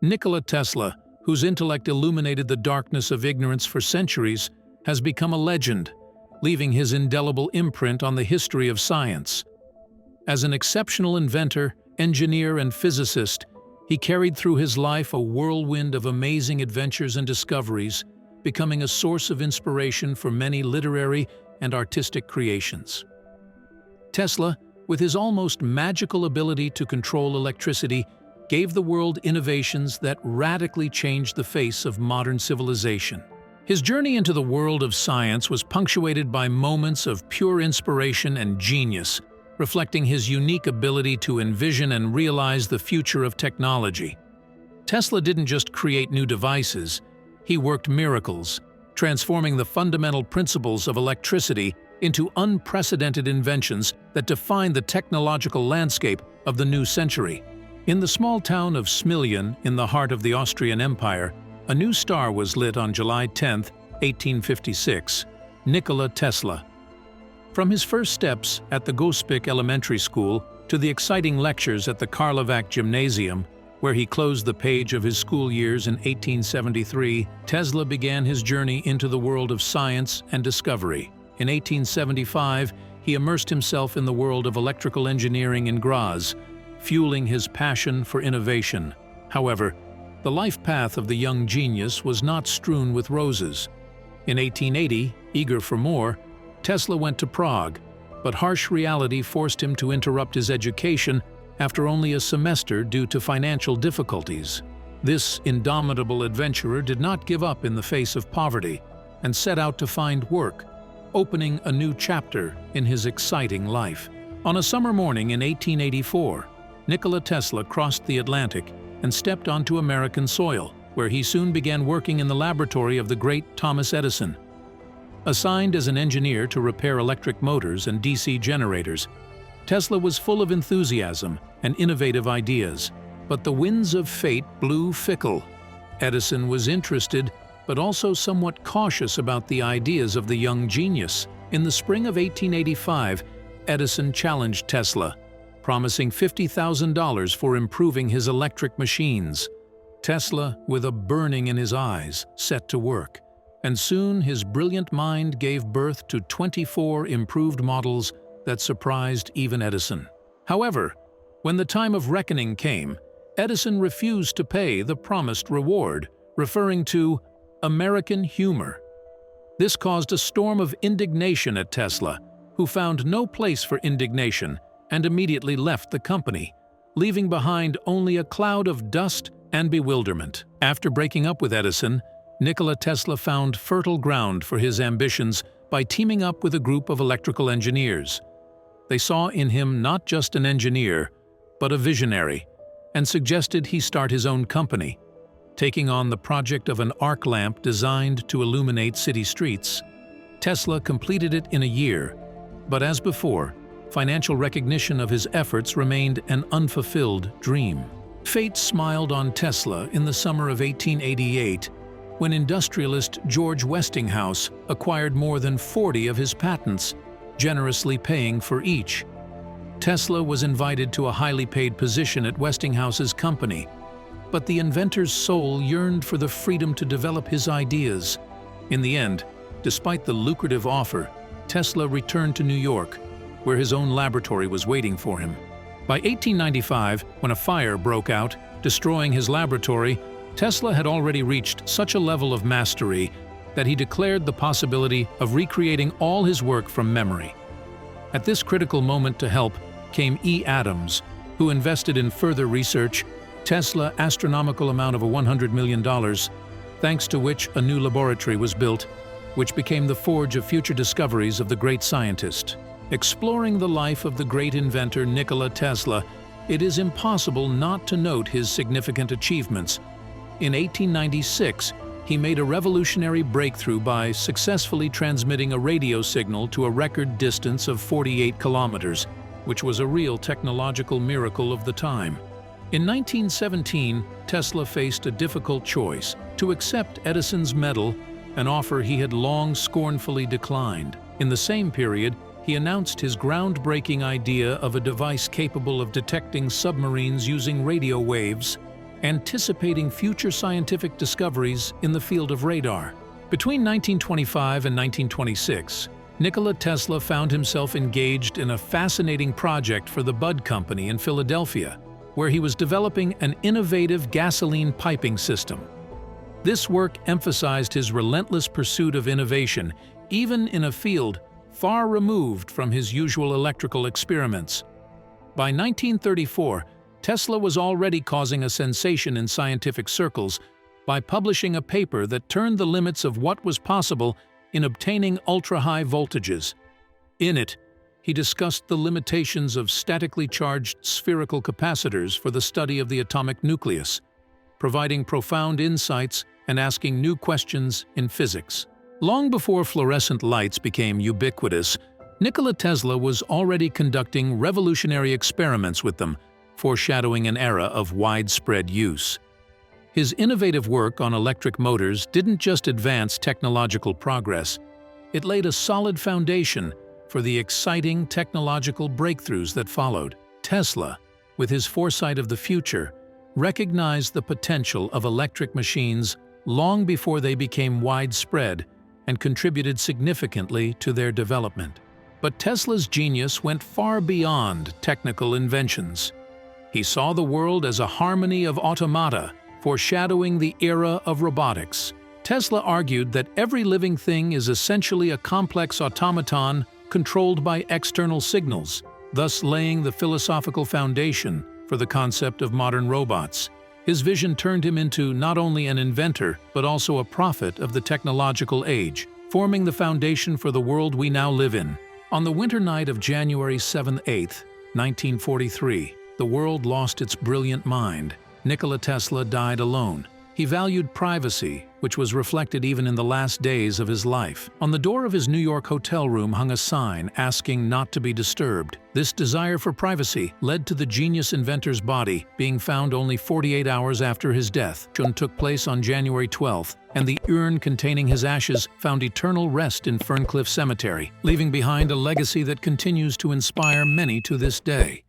Nikola Tesla, whose intellect illuminated the darkness of ignorance for centuries, has become a legend, leaving his indelible imprint on the history of science. As an exceptional inventor, engineer, and physicist, he carried through his life a whirlwind of amazing adventures and discoveries, becoming a source of inspiration for many literary and artistic creations. Tesla, with his almost magical ability to control electricity, gave the world innovations that radically changed the face of modern civilization. His journey into the world of science was punctuated by moments of pure inspiration and genius, reflecting his unique ability to envision and realize the future of technology. Tesla didn't just create new devices, he worked miracles, transforming the fundamental principles of electricity into unprecedented inventions that defined the technological landscape of the new century. In the small town of Smiljan, in the heart of the Austrian Empire, a new star was lit on July 10, 1856, Nikola Tesla. From his first steps at the Gospic Elementary School to the exciting lectures at the Karlovac Gymnasium, where he closed the page of his school years in 1873, Tesla began his journey into the world of science and discovery. In 1875, he immersed himself in the world of electrical engineering in Graz, fueling his passion for innovation. However, the life path of the young genius was not strewn with roses. In 1880, eager for more, Tesla went to Prague, but harsh reality forced him to interrupt his education after only a semester due to financial difficulties. This indomitable adventurer did not give up in the face of poverty and set out to find work, opening a new chapter in his exciting life. On a summer morning in 1884, Nikola Tesla crossed the Atlantic and stepped onto American soil, where he soon began working in the laboratory of the great Thomas Edison. Assigned as an engineer to repair electric motors and DC generators, Tesla was full of enthusiasm and innovative ideas, but the winds of fate blew fickle. Edison was interested, but also somewhat cautious about the ideas of the young genius. In the spring of 1885, Edison challenged Tesla, promising $50,000 for improving his electric machines. Tesla, with a burning in his eyes, set to work, and soon his brilliant mind gave birth to 24 improved models that surprised even Edison. However, when the time of reckoning came, Edison refused to pay the promised reward, referring to American humor. This caused a storm of indignation at Tesla, who found no place for indignation and immediately left the company, leaving behind only a cloud of dust and bewilderment. After breaking up with Edison, Nikola Tesla found fertile ground for his ambitions by teaming up with a group of electrical engineers. They saw in him not just an engineer, but a visionary, and suggested he start his own company. Taking on the project of an arc lamp designed to illuminate city streets, Tesla completed it in a year, but as before, financial recognition of his efforts remained an unfulfilled dream. Fate smiled on Tesla in the summer of 1888, when industrialist George Westinghouse acquired more than 40 of his patents, generously paying for each. Tesla was invited to a highly paid position at Westinghouse's company, but the inventor's soul yearned for the freedom to develop his ideas. In the end, despite the lucrative offer, Tesla returned to New York, where his own laboratory was waiting for him. By 1895, when a fire broke out, destroying his laboratory, Tesla had already reached such a level of mastery that he declared the possibility of recreating all his work from memory. At this critical moment to help came E. Adams, who invested in further research, Tesla astronomical amount of $100 million, thanks to which a new laboratory was built, which became the forge of future discoveries of the great scientist. Exploring the life of the great inventor Nikola Tesla, it is impossible not to note his significant achievements. In 1896, he made a revolutionary breakthrough by successfully transmitting a radio signal to a record distance of 48 kilometers, which was a real technological miracle of the time. In 1917, Tesla faced a difficult choice: to accept Edison's medal, an offer he had long scornfully declined. In the same period, he announced his groundbreaking idea of a device capable of detecting submarines using radio waves. anticipating future scientific discoveries in the field of radar. Between 1925 and 1926, Nikola Tesla found himself engaged in a fascinating project for the Budd Company in Philadelphia, where he was developing an innovative gasoline piping system. This work emphasized his relentless pursuit of innovation, even in a field far removed from his usual electrical experiments. By 1934, Tesla was already causing a sensation in scientific circles by publishing a paper that turned the limits of what was possible in obtaining ultra-high voltages. In it, he discussed the limitations of statically charged spherical capacitors for the study of the atomic nucleus, providing profound insights and asking new questions in physics. Long before fluorescent lights became ubiquitous, Nikola Tesla was already conducting revolutionary experiments with them, foreshadowing an era of widespread use. His innovative work on electric motors didn't just advance technological progress, it laid a solid foundation for the exciting technological breakthroughs that followed. Tesla, with his foresight of the future, recognized the potential of electric machines long before they became widespread and contributed significantly to their development. But Tesla's genius went far beyond technical inventions. He saw the world as a harmony of automata, foreshadowing the era of robotics. Tesla argued that every living thing is essentially a complex automaton controlled by external signals, thus laying the philosophical foundation for the concept of modern robots. His vision turned him into not only an inventor, but also a prophet of the technological age, forming the foundation for the world we now live in. On the winter night of January 7-8, 1943, the world lost its brilliant mind. Nikola Tesla died alone. He valued privacy, which was reflected even in the last days of his life. On the door of his New York hotel room hung a sign asking not to be disturbed. This desire for privacy led to the genius inventor's body being found only 48 hours after his death. Took place on January 12th, and the urn containing his ashes found eternal rest in Ferncliff Cemetery, leaving behind a legacy that continues to inspire many to this day.